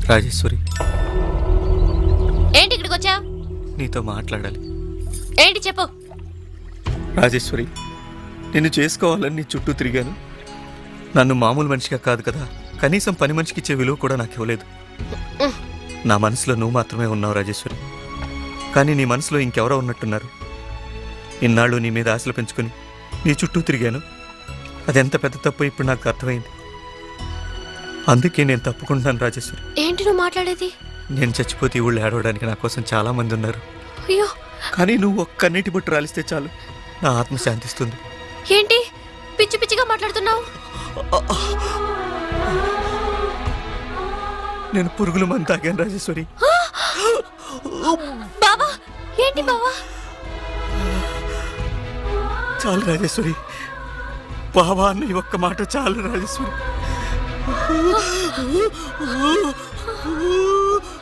రాజేశ్వరి, ఏంటి ఇక్కడికి వచ్చావు? నీతో మాట్లాడాలి. ఏంటి చెప్పు. రాజేశ్వరి, నిన్ను చేసుకోవాలని నీ చుట్టూ తిరిగాను. నన్ను మామూలు మనిషిగా కాదు కదా, కనీసం పని మనిషికి ఇచ్చే విలువ కూడా నాకు ఇవ్వలేదు. నా మనసులో నువ్వు మాత్రమే ఉన్నావు రాజేశ్వరి. కానీ నీ మనసులో ఇంకెవరో ఉన్నట్టున్నారు. ఇన్నాళ్ళు నీ మీద ఆశలు పెంచుకుని నీ చుట్టూ తిరిగాను. అదెంత పెద్ద తప్పు ఇప్పుడు నాకు అర్థమైంది. అందుకే నేను తప్పుకుంటున్నాను రాజేశ్వరి. ఏంటి నువ్వు మాట్లాడేది? నేను చచ్చిపోతే ఈ ఊళ్ళో ఏడవడానికి నా కోసం చాలా మంది ఉన్నారు. అయ్యో, కానీ నువ్వు ఒక్క నీటి బొట్టు రాలిస్తే చాలు, నా ఆత్మ శాంతిస్తుంది. ఏంటి పిచ్చి పిచ్చిగా మాట్లాడుతున్నావు? నేను పురుగుల మందు తాగాను రాజేశ్వరి. బాబా, ఏంటి బాబా? చాలు రాజేశ్వరి, బాబా అన్న ఈ ఒక్క మాట చాలు రాజేశ్వరి.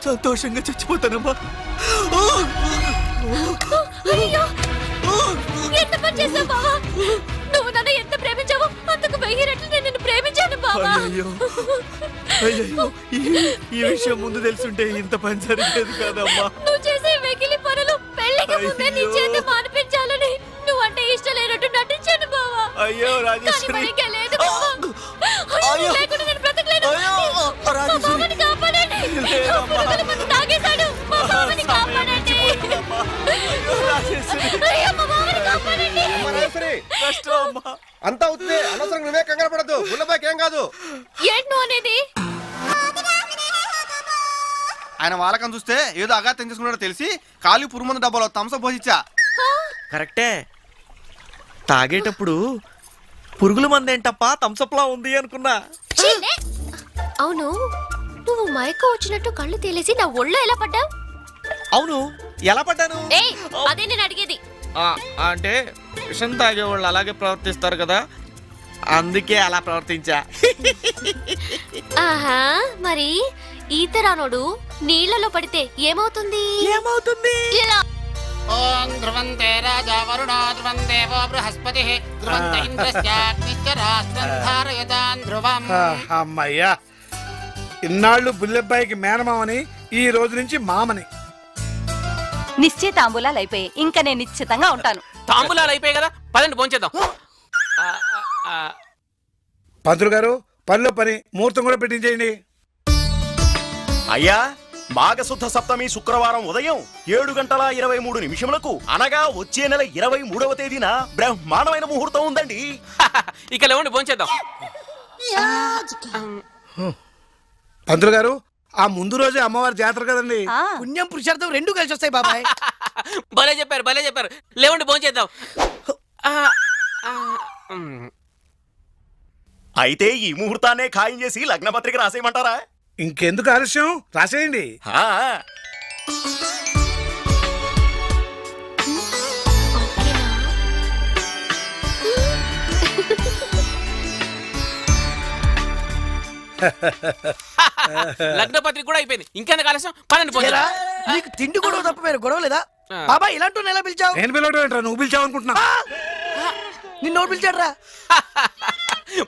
సంతోషంగా చచ్చిపోతానమ్మా. అయ్యో, ఎంత పని చేసావు బాబా? నువ్వు నన్ను ఎంత ప్రేమించావో అంతకు 1000 రెట్లు నేను నిన్ను ప్రేమించాను బాబా. అయ్యో, ఈ విషయం ముందు తెలుసుంటే ఇంత పని జరిగేది కాదమ్మా. నువ్వు చేసే వెకిలి పనులు పెళ్లికి ముందే నీ చేతి మానిపించాలని నువ్వంటే ఇష్టం లేనట్టు నటించాను బావా. అయ్యో రాజేశ్వరి, లేదు బావా. అయ్యో, లేకుండా నేను బ్రతకలేను. మా బావని కాపాడండి. పురుగుల మందు తాగేశాడు. మా బావని కాపాడండి. అయ్యో, మా బావని కాపాడండి. అంతా అవుతుంది, అనవసరం నువ్వే కంగారు పడద్దు. గుల్లబాకి ఏం కాదు. ఏంటి నువ్వు అనేది? ఆయన వాళ్ళకని చూస్తే ఏదో అగాత్యం చేసుకున్నాడో తెలిసి ఖాళీ పురుమందు డబ్బాలో థమ్సప్ పోసిచ్చా. కరెక్టే, తాగేటప్పుడు పురుగుల మందేంటప్ప థమ్సప్లా ఉంది అనుకున్నా. అవును, నువ్వు మైక వచ్చినట్టు కళ్ళు తేలేసి నా ఒళ్ళో ఎలా పడ్డావు? అవును, ఎలా పడ్డాను? అదే నేను అడిగేది. అంటే విషం తాగేవాళ్ళు అలాగే ప్రవర్తిస్తారు కదా, అందుకే అలా ప్రవర్తించా. ఆహా, మరి ఈత రానోడు నీళ్లలో పడితే ఏమవుతుంది? ఇలా ఓం ధ్రువంతే రాజా వరుణో ధ్రువం దేవో బృహస్పతిః ధ్రువంత ఇంద్రస్యాగ్నిశ్చ రాష్ట్రం ధారయతాన్ ధ్రువం. అమ్మయ్యా, ఇన్నాళ్ళు బుల్లెబ్బాయికి మేనమామని ఈ రోజు నుంచి మామని. నిశ్చితాంబులాలు అయిపోయాయి, ఇంకా నేను నిశ్చితంగా ఉంటాను. తాంబూలాలు అయిపోయాయి కదా, పదండి భోంచేద్దాం. పంతులు గారు, పనిలో పని ముహూర్తం కూడా పెట్టించేయండి. అయ్యా, మాఘశుద్ధ సప్తమి శుక్రవారం ఉదయం 7:23 అనగా వచ్చే నెల 23వ తేదీన బ్రహ్మాండమైన ముహూర్తం ఉందండి. ఇక లేవండి భోంచేద్దాం. పంతులు గారు, ఆ ముందు రోజే అమ్మవారి జాతర కదండి. పుణ్యం పురుషార్థం రెండు కలిసి వస్తాయి బాబాయ్. భలే చెప్పారు. లేవండి భోంచేద్దాం. అయితే ఈ ముహూర్తాన్నే ఖాయం చేసి లగ్నపత్రిక రాసేయమంటారా? ఇంకెందుకు ఆలస్యం, రాసేయండి. లగ్నపత్రిక కూడా అయిపోయింది, ఇంకెందుకు ఆలస్యం, పదండి భోంచేద్దాం. నీకు తిండి కూడా తప్ప వేరే గొడవ లేదా బాబాయ్? ఇలాంటి ఎలా పిలిచావు? నేను పిలవడం ఏంట్రా, నువ్వు పిలిచావు అనుకుంటున్నా. నిన్ను పిలిచాడు రా.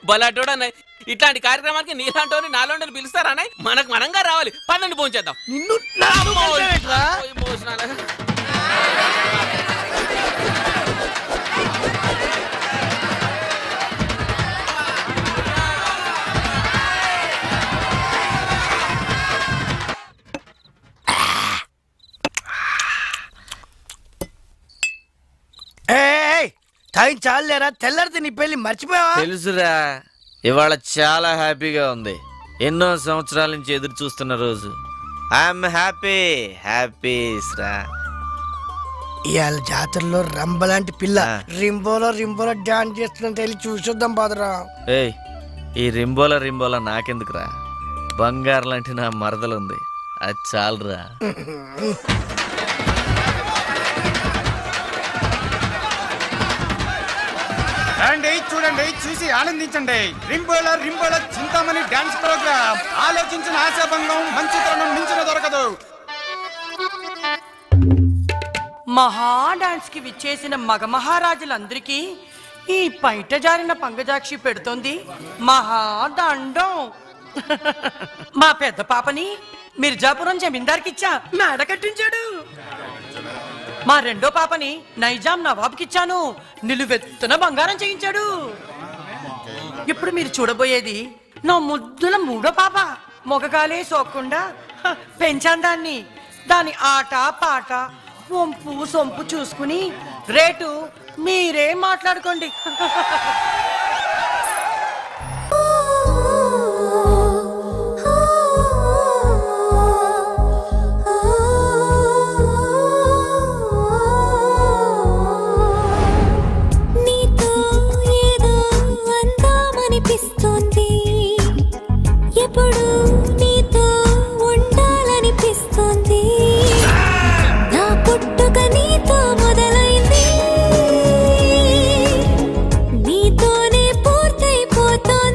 బలాటోడన్న ఇట్లాంటి కార్యక్రమానికి నీలాంటి నాలోంటి పిలుస్తారా? మనకు మనంగా రావాలి, పదండి భోంచేద్దాం. నిన్ను టైం చాలేరా, తెల్లారితే నీ పెళ్లి మర్చిపోయావా? తెలుసురా, ఇవాళ చాలా హ్యాపీగా ఉంది. ఎన్నో సంవత్సరాల నుంచి ఎదురు చూస్తున్న రోజు. ఐఎమ్ హ్యాపీ రా. ఇవాళ జాతరలో రంబలాంటి పిల్ల రింబోలో డాన్స్ చేస్తుంటే వెళ్ళి చూసొద్దాం బాదరా. ఏయ్, ఈ రింబోలా నాకెందుకురా, బంగారు లాంటి నా మరదలుంది, అది చాలురా. చూడండి, చూసి ఆనందించండి. రింబోలా చింతామణి డాన్స్ ప్రోగ్రామ్. ఆలోచించిన ఆశాభంగం, మంచి తరుణం మించిన దొరకదు. మహా డాన్స్ కి విచ్చేసిన మగ మహారాజులందరికీ ఈ పైట జారిన పంగజాక్షి పెడుతోంది మహాదండం. మా పెద్ద పాపని మిర్జాపురం జమీందార్కిచ్చా, మేడ కట్టించాడు. మా రెండో పాపని నైజాం నవాబ్కిచ్చాను, నిలువెత్తున బంగారం చేయించాడు. ఇప్పుడు మీరు చూడబోయేది నా ముద్దుల మూడో పాప. మొగగాలే సోకుండా పెంచాను దాన్ని. దాని ఆట పాట వంపు సొంపు చూసుకుని రేటు మీరే మాట్లాడుకోండి.